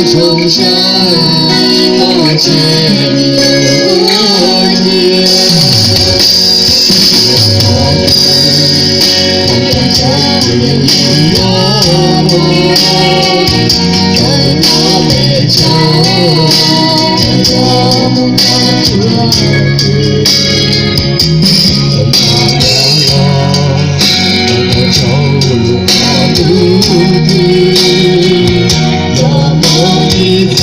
重生，我只有你。我真的有我，在那悲伤的我主我走入花土地，有梦一次。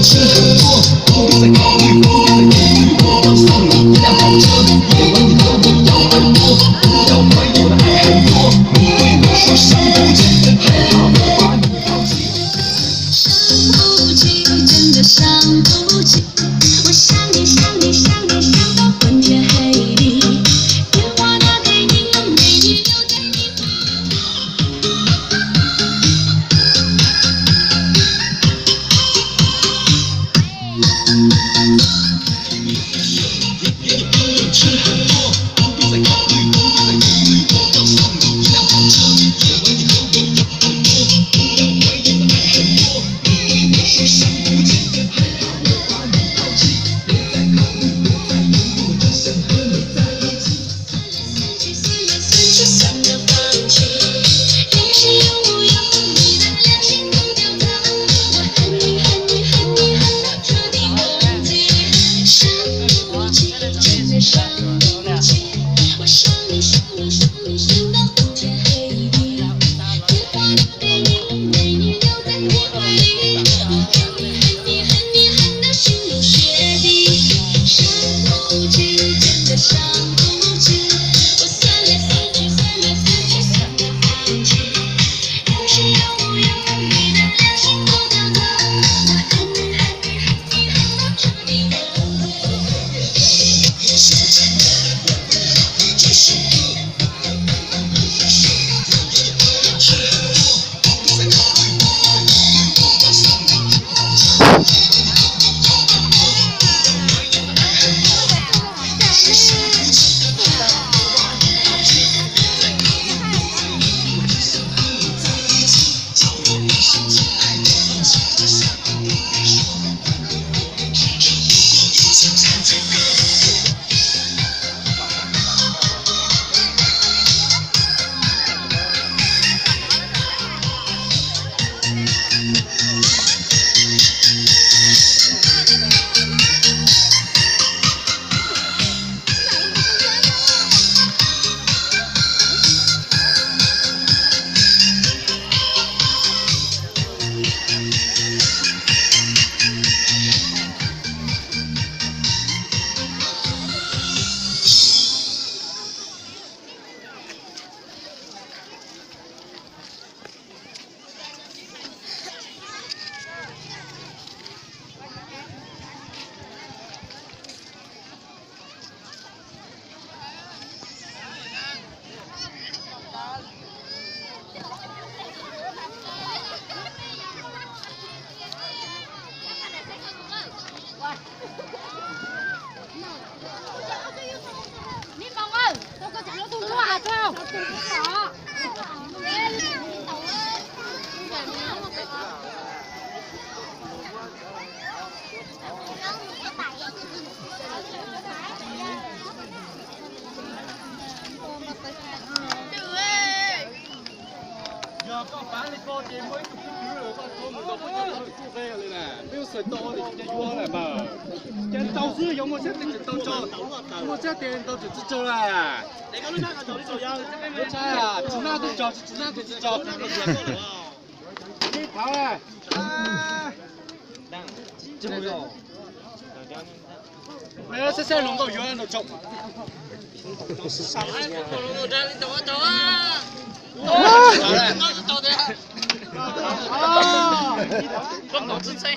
吃很多，不必再考虑，不必再犹豫，我要送你一辆跑车，别管你和我要很多，不要怀疑我的爱很多。你对我说伤不起，还好我把你抛弃。伤不起，真的伤不起。我想你，想你，想你，想到昏天黑地。电话打给你，又没你留在你怀吃很多，不必再考虑，不必再犹豫，我要送你一辆跑车，别管你和我要很多，不要怀疑我的爱很多。你对我说伤不起，还好我把你抛弃。别再考虑，别再犹豫，我只想和你在一起。算了放弃。人生有我有你的良心不丢掉，我恨你恨你恨你恨到彻底忘记。伤不起，真的伤不起。我想你想你想你想到昏天黑地。电话打给你，又没你留在你怀里。我恨你恨你恨你恨到心如雪地。伤不起，真的伤不起。我算来算去算来算去算到放弃。人生有我有你的良心不丢掉，我恨你恨你恨你恨到彻底忘记。你บอกว่าtôi có trả nó tung cho hạt không? Có. Giờ có bán đi con chị mới chụp cái rồi con mình đâu có nhớ được chụp về rồi nè. Nếu sợi to thì cái vua này mà. Cái tàu sư giống một chiếc tiền tàu cho. Một chiếc tiền tàu chỉ cho là. Để có lúc nào tàu đi tàu giao thì cái trai à, chỉ nào tôi cho, chỉ nào tôi cho. Đi tháo này. Đang. Chưa đâu. Bây giờ xe lồng cầu dưới nó trộm. Sao đấy? Tàu ra đi tàu á. Tàu đấy. Tàu đấy. 啊！光头之吹。